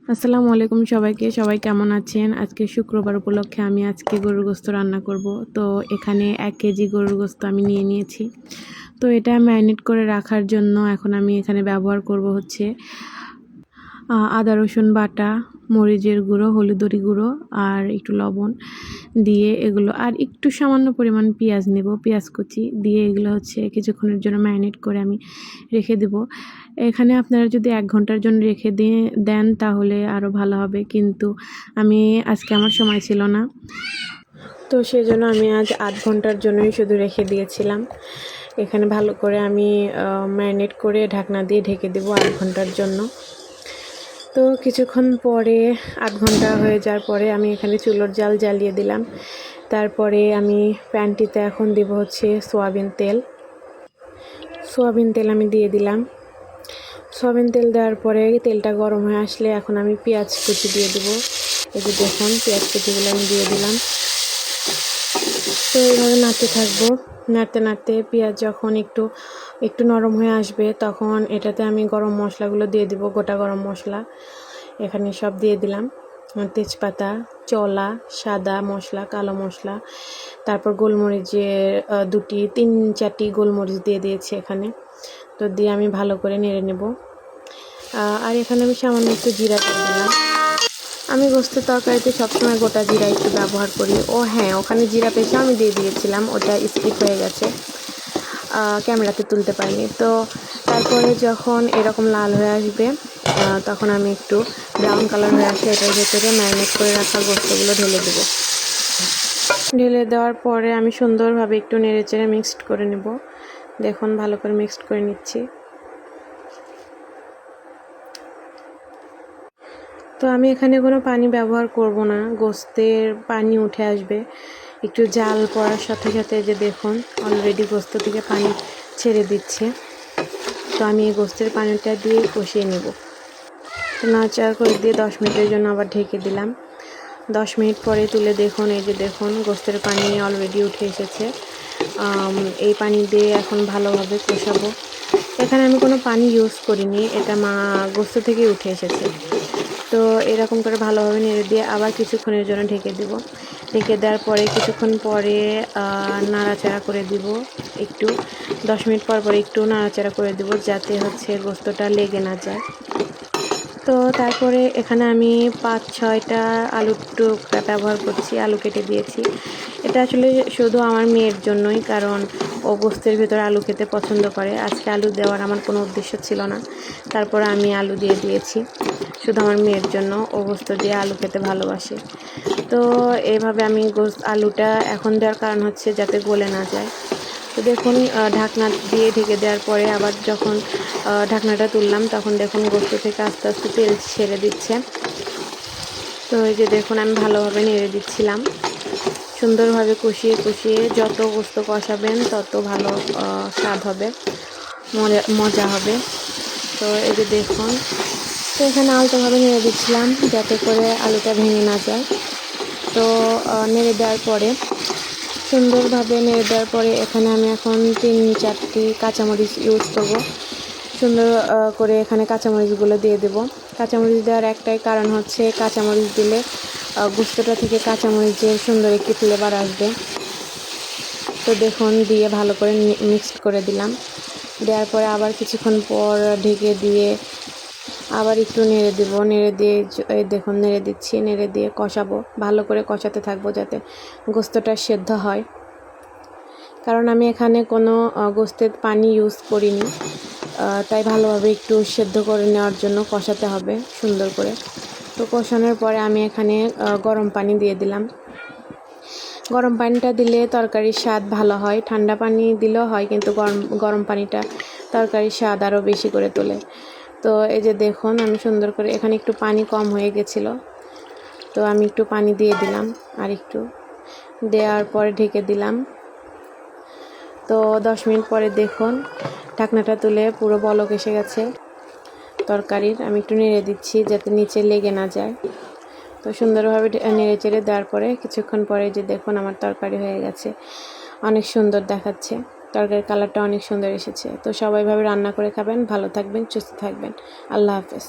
আসসালামু আলাইকুম সবাইকে। সবাই কেমন আছেন? আজকে শুক্রবার উপলক্ষে আমি আজকে গরুর গোশত রান্না করব। তো এখানে 1 কেজি গরুর গোশত আমি নিয়ে নিয়েছি। তো এটা ম্যারিনেট করে রাখার জন্য এখন আমি এখানে ব্যবহার করব হচ্ছে আদা রসুন বাটা, মরিচের গুঁড়ো, হলুদের গুঁড়ো আর একটু লবণ দিয়ে এগুলো আর একটু সামান্য পরিমাণ পেঁয়াজ নেব, পেঁয়াজ কুচি দিয়ে এগুলো হচ্ছে কিছুক্ষণের জন্য ম্যারিনেট করে আমি রেখে দেব। এখানে আপনারা যদি 1 ঘন্টার জন্য রেখে দেন তাহলে আরও ভালো হবে, কিন্তু আমি আজকে আমার সময় ছিল না, তো সেজন্য আমি আজ 8 ঘন্টার জন্যই শুধু রেখে দিয়েছিলাম। এখানে ভালো করে আমি ম্যারিনেট করে ঢাকনা দিয়ে ঢেকে দেবো 8 ঘন্টার জন্য। তো কিছুক্ষণ পরে 8 ঘন্টা হয়ে যাওয়ার পরে আমি এখানে চুলোর জাল জ্বালিয়ে দিলাম। তারপরে আমি প্যানটিতে এখন দেব হচ্ছে সয়াবিন তেল আমি দিয়ে দিলাম। সয়াবিন তেল দেওয়ার পরে তেলটা গরম হয়ে আসলে এখন আমি পেঁয়াজ কুচি দিয়ে দেবো। এই যে দেখুন পেঁয়াজ কুচিগুলো আমি দিয়ে দিলাম। তো এইভাবে নাড়তে থাকবো, নাড়তে পেঁয়াজ যখন একটু নরম হয়ে আসবে তখন এটাতে আমি গরম মশলাগুলো দিয়ে দিব। গোটা গরম মশলা এখানে সব দিয়ে দিলাম, তেজপাতা, চলা, সাদা মশলা, কালো মশলা, তারপর গোলমরিচের 3-4টি গোলমরিচ দিয়ে দিয়েছি এখানে। তো দিয়ে আমি ভালো করে নেড়ে নেব। আর এখানে আমি সামান্য একটু জিরা দিয়ে দিলাম। আমি গোস্তের তরকারিতে সবসময় গোটা জিরা একটু ব্যবহার করি। ও হ্যাঁ, ওখানে জিরা পেঁচা আমি দিয়ে দিয়েছিলাম, ওটা স্কিপ হয়ে গেছে, ক্যামেরাতে তুলতে পারিনি। তো তারপরে যখন এরকম লাল হয়ে আসবে তখন আমি একটু ব্রাউন কালার হয়ে আসলে এটার ভেতরে ম্যারিনেট করে রাখা গোস্তগুলো ঢেলে দেবো। ঢেলে দেওয়ার পরে আমি সুন্দরভাবে একটু নেড়েচেড়ে মিক্সড করে নেব। দেখুন ভালো করে মিক্সড করে নিচ্ছি। তো আমি এখানে কোনো পানি ব্যবহার করব না, গোস্তের পানি উঠে আসবে একটু জাল পড়ার সাথে সাথে। যে দেখুন অলরেডি গোস্ত থেকে পানি ছেড়ে দিচ্ছে। তো আমি এই গোস্তের পানিটা দিয়ে কষিয়ে নেব। তো নাড়াচাড়া করে দিয়ে 10 মিনিটের জন্য আবার ঢেকে দিলাম। 10 মিনিট পরে তুলে দেখুন, এই যে দেখুন গোস্তের পানি অলরেডি উঠে এসেছে। এই পানি দিয়ে এখন ভালোভাবে কষাবো। এখানে আমি কোনো পানি ইউজ করিনি, এটা গোস্ত থেকেই উঠে এসেছে। তো এরকম করে ভালোভাবে নেড়ে দিয়ে আবার কিছুক্ষণের জন্য ঢেকে দেব। ঢেকে দেওয়ার পরে কিছুক্ষণ পরে নাড়াচাড়া করে দিব একটু। 10 মিনিট পর একটু নাড়াচাড়া করে দেব যাতে হচ্ছে গোস্তটা লেগে না যায়। তো তারপরে এখানে আমি 5-6টা আলুর টুকরা ব্যবহার করছি, আলু কেটে দিয়েছি। এটা আসলে শুধু আমার মেয়ের জন্যই, কারণ ও গোস্তের ভেতরে আলু খেতে পছন্দ করে। আজকে আলু দেওয়ার আমার কোনো উদ্দেশ্য ছিল না, তারপর আমি আলু দিয়ে দিয়েছি শুধু আমার মেয়ের জন্য। ও গোস্ত দিয়ে আলু খেতে ভালোবাসে। তো এইভাবে আমি আলুটা এখন দেওয়ার কারণ হচ্ছে যাতে গলে না যায়। তো দেখুন ঢাকনা দিয়ে ঢেকে দেওয়ার পরে আবার যখন ঢাকনাটা তুললাম তখন দেখুন গোস্ত থেকে আস্তে আস্তে তেল ছেড়ে দিচ্ছে। তো এই যে দেখুন আমি ভালোভাবে নেড়ে দিচ্ছিলাম, সুন্দরভাবে কষিয়ে যত গোস্ত কষাবেন তত ভালো স্বাদ হবে, মজা হবে। তো এই যে দেখুন, তো এখানে আলতোভাবে নেড়ে দিচ্ছিলাম যাতে করে আলুটা ভেঙে না যায়। তো নেড়ে দেওয়ার পরে সুন্দরভাবে নেড়ে দেওয়ার পরে এখানে আমি এখন 3-4টি কাঁচামরিচ ইউজ করব। সুন্দর করে এখানে কাঁচামরিচগুলো দিয়ে দেব। কাঁচামরিচ দেওয়ার একটাই কারণ হচ্ছে কাঁচামরিচ দিলে গোস্তটা থেকে কাঁচামরিচের সুন্দর একটি ফ্লেভার আসবে। তো দেখুন দিয়ে ভালো করে মিক্সড করে দিলাম। দেওয়ার পরে আবার কিছুক্ষণ পর ঢেকে দিয়ে আবার একটু নেড়ে দেবো। নেড়ে দিয়ে এই দেখুন নেড়ে দিচ্ছি, নেড়ে দিয়ে কষাবো, ভালো করে কষাতে থাকবো যাতে গোস্তটা সেদ্ধ হয়। কারণ আমি এখানে কোনো গোস্তের পানি ইউজ করিনি, তাই ভালোভাবে একটু সেদ্ধ করে নেওয়ার জন্য কষাতে হবে সুন্দর করে। তো কষানোর পরে আমি এখানে গরম পানি দিয়ে দিলাম। গরম পানিটা দিলে তরকারির স্বাদ ভালো হয়, ঠান্ডা পানি দিলেও হয়, কিন্তু গরম পানিটা তরকারির স্বাদ আরও বেশি করে তোলে। তো এই যে দেখুন আমি সুন্দর করে এখানে একটু পানি কম হয়ে গেছিলো, তো আমি একটু পানি দিয়ে দিলাম আর একটু দেওয়ার পরে ঢেকে দিলাম। তো 10 মিনিট পরে দেখুন ঢাকনাটা তুলে পুরো বলক এসে গেছে তরকারির। আমি একটু নেড়ে দিচ্ছি যাতে নিচে লেগে না যায়। তো সুন্দরভাবে নেড়ে চেড়ে দেওয়ার পরে কিছুক্ষণ পরে যে দেখুন আমার তরকারি হয়ে গেছে, অনেক সুন্দর দেখাচ্ছে, তরকারির কালারটা অনেক সুন্দর এসেছে। তো সবাই ভাবে রান্না করে খাবেন, ভালো থাকবেন, সুস্থ থাকবেন। আল্লাহ হাফেজ।